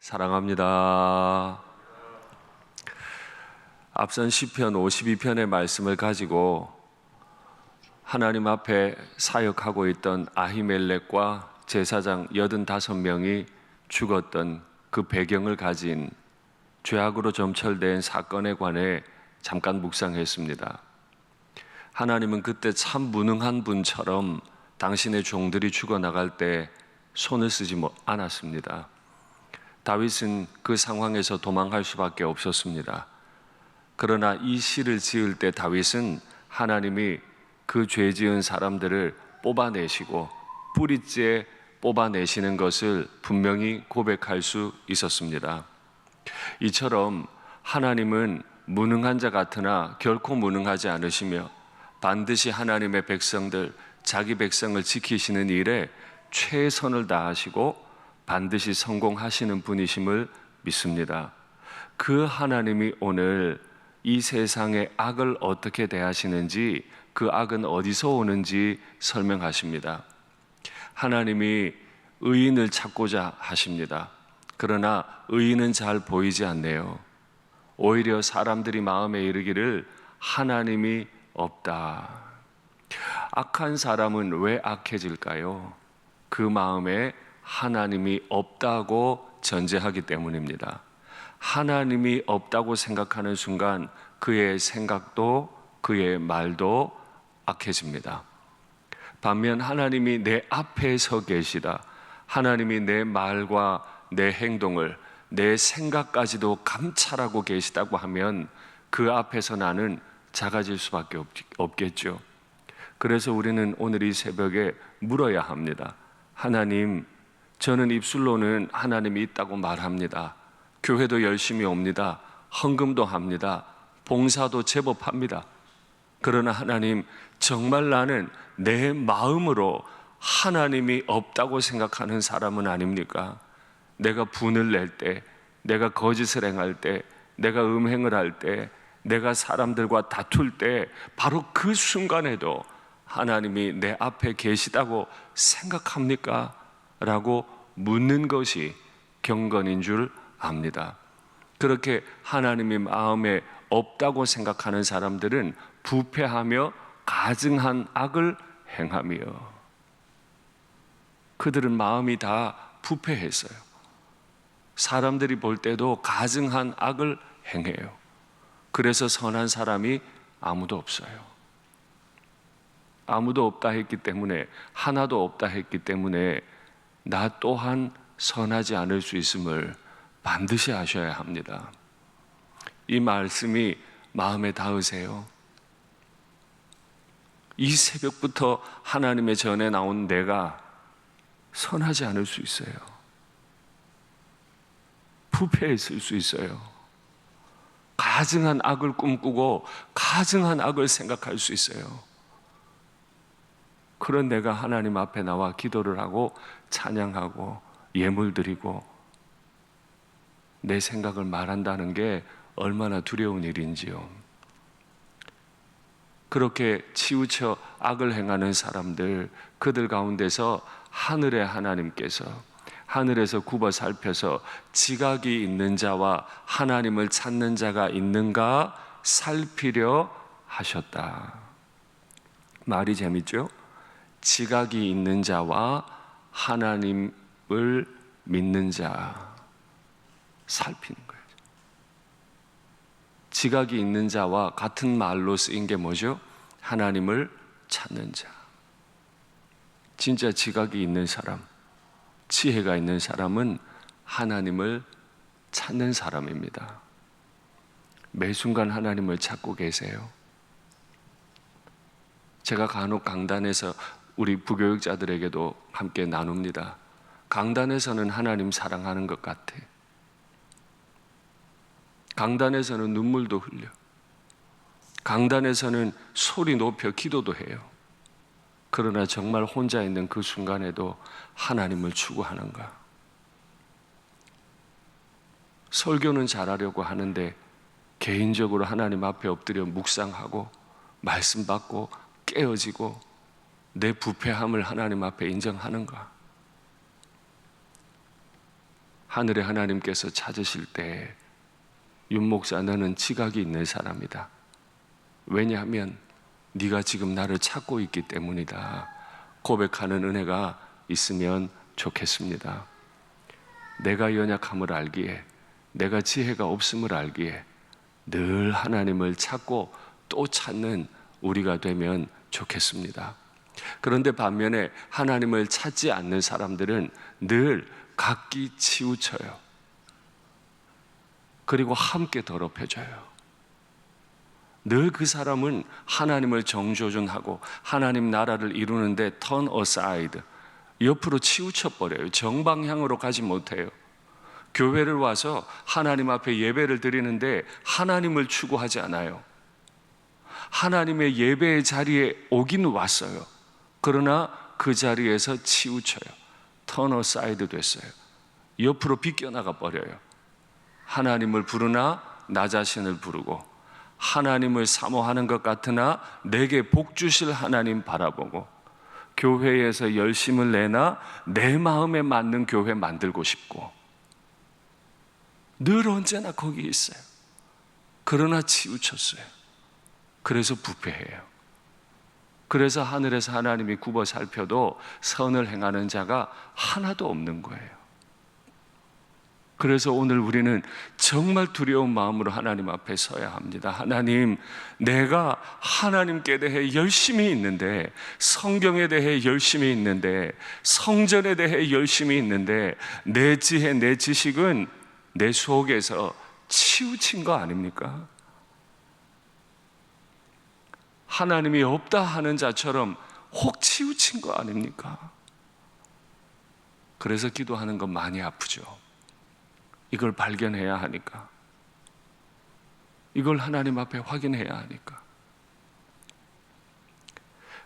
사랑합니다. 앞선 시편 52편의 말씀을 가지고 하나님 앞에 사역하고 있던 아히멜렉과 제사장 85명이 죽었던 그 배경을 가진 죄악으로 점철된 사건에 관해 잠깐 묵상했습니다. 하나님은 그때 참 무능한 분처럼 당신의 종들이 죽어나갈 때 손을 쓰지 않았습니다. 다윗은 그 상황에서 도망갈 수밖에 없었습니다. 그러나 이 시를 지을 때 다윗은 하나님이 그 죄 지은 사람들을 뽑아내시고 뿌리째 뽑아내시는 것을 분명히 고백할 수 있었습니다. 이처럼 하나님은 무능한 자 같으나 결코 무능하지 않으시며 반드시 하나님의 백성들, 자기 백성을 지키시는 일에 최선을 다하시고 반드시 성공하시는 분이심을 믿습니다. 그 하나님이 오늘 이 세상의 악을 어떻게 대하시는지, 그 악은 어디서 오는지 설명하십니다. 하나님이 의인을 찾고자 하십니다. 그러나 의인은 잘 보이지 않네요. 오히려 사람들이 마음에 이르기를 하나님이 없다. 악한 사람은 왜 악해질까요? 그 마음에 하나님이 없다고 전제하기 때문입니다. 하나님이 없다고 생각하는 순간 그의 생각도 그의 말도 악해집니다. 반면 하나님이 내 앞에 서 계시다, 하나님이 내 말과 내 행동을, 내 생각까지도 감찰하고 계시다고 하면 그 앞에서 나는 작아질 수밖에 없겠죠. 그래서 우리는 오늘 이 새벽에 물어야 합니다. 하나님, 저는 입술로는 하나님이 있다고 말합니다. 교회도 열심히 옵니다. 헌금도 합니다. 봉사도 제법 합니다. 그러나 하나님, 정말 나는 내 마음으로 하나님이 없다고 생각하는 사람은 아닙니까? 내가 분을 낼 때, 내가 거짓을 행할 때, 내가 음행을 할 때, 내가 사람들과 다툴 때 바로 그 순간에도 하나님이 내 앞에 계시다고 생각합니까? 라고 묻는 것이 경건인 줄 압니다. 그렇게 하나님이 마음에 없다고 생각하는 사람들은 부패하며 가증한 악을 행하며, 그들은 마음이 다 부패했어요. 사람들이 볼 때도 가증한 악을 행해요. 그래서 선한 사람이 아무도 없어요. 아무도 없다 했기 때문에, 하나도 없다 했기 때문에 나 또한 선하지 않을 수 있음을 반드시 아셔야 합니다. 이 말씀이 마음에 닿으세요? 이 새벽부터 하나님의 전에 나온 내가 선하지 않을 수 있어요. 부패했을 수 있어요. 가증한 악을 꿈꾸고 가증한 악을 생각할 수 있어요. 그런 내가 하나님 앞에 나와 기도를 하고 찬양하고 예물 드리고 내 생각을 말한다는 게 얼마나 두려운 일인지요. 그렇게 치우쳐 악을 행하는 사람들, 그들 가운데서 하늘의 하나님께서 하늘에서 굽어 살펴서 지각이 있는 자와 하나님을 찾는 자가 있는가 살피려 하셨다. 말이 재밌죠? 지각이 있는 자와 하나님을 믿는 자 살피는 거예요. 지각이 있는 자와 같은 말로 쓰인 게 뭐죠? 하나님을 찾는 자. 진짜 지각이 있는 사람, 지혜가 있는 사람은 하나님을 찾는 사람입니다. 매 순간 하나님을 찾고 계세요. 제가 간혹 강단에서 우리 부교육자들에게도 함께 나눕니다. 강단에서는 하나님 사랑하는 것 같아. 강단에서는 눈물도 흘려. 강단에서는 소리 높여 기도도 해요. 그러나 정말 혼자 있는 그 순간에도 하나님을 추구하는가? 설교는 잘하려고 하는데 개인적으로 하나님 앞에 엎드려 묵상하고 말씀 받고 깨어지고 내 부패함을 하나님 앞에 인정하는가? 하늘의 하나님께서 찾으실 때 윤 목사, 너는 지각이 있는 사람이다. 왜냐하면 네가 지금 나를 찾고 있기 때문이다. 고백하는 은혜가 있으면 좋겠습니다. 내가 연약함을 알기에, 내가 지혜가 없음을 알기에 늘 하나님을 찾고 또 찾는 우리가 되면 좋겠습니다. 그런데 반면에 하나님을 찾지 않는 사람들은 늘 각기 치우쳐요. 그리고 함께 더럽혀져요. 늘 그 사람은 하나님을 정조준하고 하나님 나라를 이루는데 turn aside, 옆으로 치우쳐 버려요. 정방향으로 가지 못해요. 교회를 와서 하나님 앞에 예배를 드리는데 하나님을 추구하지 않아요. 하나님의 예배의 자리에 오긴 왔어요. 그러나 그 자리에서 치우쳐요. turn aside 됐어요. 옆으로 비껴나가 버려요. 하나님을 부르나 나 자신을 부르고, 하나님을 사모하는 것 같으나 내게 복 주실 하나님 바라보고, 교회에서 열심을 내나 내 마음에 맞는 교회 만들고 싶고, 늘 언제나 거기 있어요. 그러나 치우쳤어요. 그래서 부패해요. 그래서 하늘에서 하나님이 굽어 살펴도 선을 행하는 자가 하나도 없는 거예요. 그래서 오늘 우리는 정말 두려운 마음으로 하나님 앞에 서야 합니다. 하나님, 내가 하나님께 대해 열심히 있는데, 성경에 대해 열심히 있는데, 성전에 대해 열심히 있는데, 내 지혜, 내 지식은 내 속에서 치우친 거 아닙니까? 하나님이 없다 하는 자처럼 혹 치우친 거 아닙니까? 그래서 기도하는 건 많이 아프죠. 이걸 발견해야 하니까, 이걸 하나님 앞에 확인해야 하니까.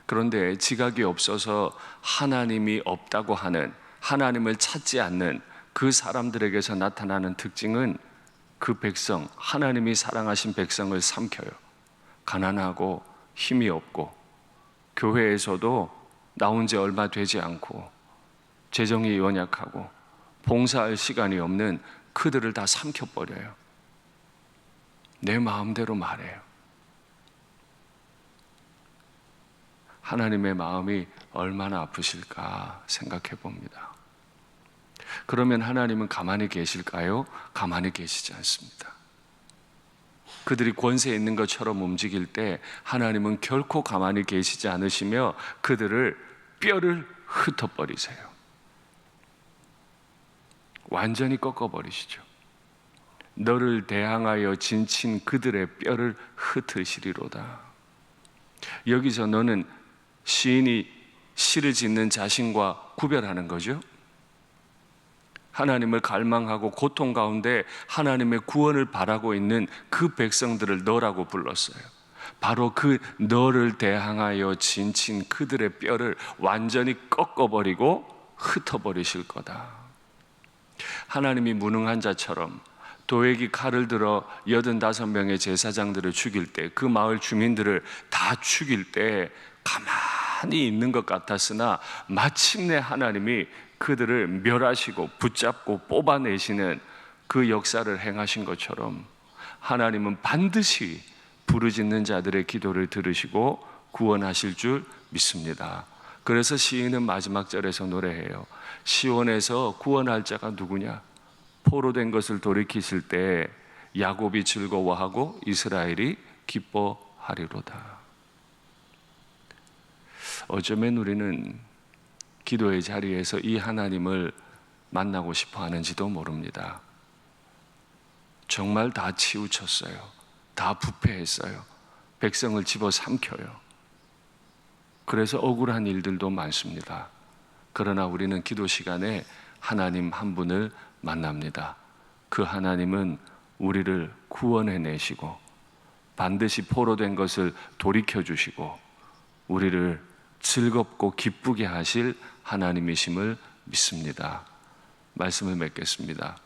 그런데 지각이 없어서 하나님이 없다고 하는, 하나님을 찾지 않는 그 사람들에게서 나타나는 특징은 그 백성, 하나님이 사랑하신 백성을 삼켜요. 가난하고 힘이 없고 교회에서도 나온 지 얼마 되지 않고 재정이 연약하고 봉사할 시간이 없는 그들을 다 삼켜버려요. 내 마음대로 말해요. 하나님의 마음이 얼마나 아프실까 생각해 봅니다. 그러면 하나님은 가만히 계실까요? 가만히 계시지 않습니다. 그들이 권세 있는 것처럼 움직일 때 하나님은 결코 가만히 계시지 않으시며 그들을 뼈를 흩어버리세요. 완전히 꺾어버리시죠. 너를 대항하여 진친 그들의 뼈를 흩으시리로다. 여기서 너는 시인이 시를 짓는 자신과 구별하는 거죠. 하나님을 갈망하고 고통 가운데 하나님의 구원을 바라고 있는 그 백성들을 너라고 불렀어요. 바로 그 너를 대항하여 진친 그들의 뼈를 완전히 꺾어버리고 흩어버리실 거다. 하나님이 무능한 자처럼 도액이 칼을 들어 85명의 제사장들을 죽일 때, 그 마을 주민들을 다 죽일 때 가만히 있는 것 같았으나 마침내 하나님이 그들을 멸하시고 붙잡고 뽑아내시는 그 역사를 행하신 것처럼 하나님은 반드시 부르짖는 자들의 기도를 들으시고 구원하실 줄 믿습니다. 그래서 시인은 마지막 절에서 노래해요. 시온에서 구원할 자가 누구냐? 포로된 것을 돌이키실 때 야곱이 즐거워하고 이스라엘이 기뻐하리로다. 어쩌면 우리는 기도의 자리에서 이 하나님을 만나고 싶어 하는지도 모릅니다. 정말 다 치우쳤어요. 다 부패했어요. 백성을 집어삼켜요. 그래서 억울한 일들도 많습니다. 그러나 우리는 기도 시간에 하나님 한 분을 만납니다. 그 하나님은 우리를 구원해내시고 반드시 포로된 것을 돌이켜주시고 우리를 즐겁고 기쁘게 하실 하나님이심을 믿습니다. 말씀을 맺겠습니다.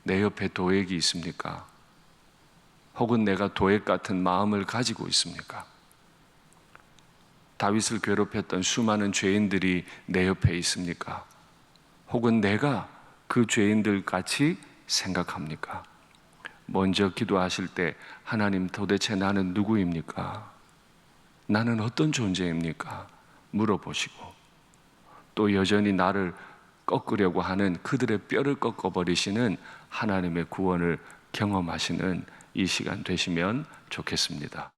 내 옆에 도액이 있습니까? 혹은 내가 도액 같은 마음을 가지고 있습니까? 다윗을 괴롭혔던 수많은 죄인들이 내 옆에 있습니까? 혹은 내가 그 죄인들 같이 생각합니까? 먼저 기도하실 때 하나님, 도대체 나는 누구입니까? 나는 어떤 존재입니까? 물어보시고, 또 여전히 나를 꺾으려고 하는 그들의 뼈를 꺾어버리시는 하나님의 구원을 경험하시는 이 시간 되시면 좋겠습니다.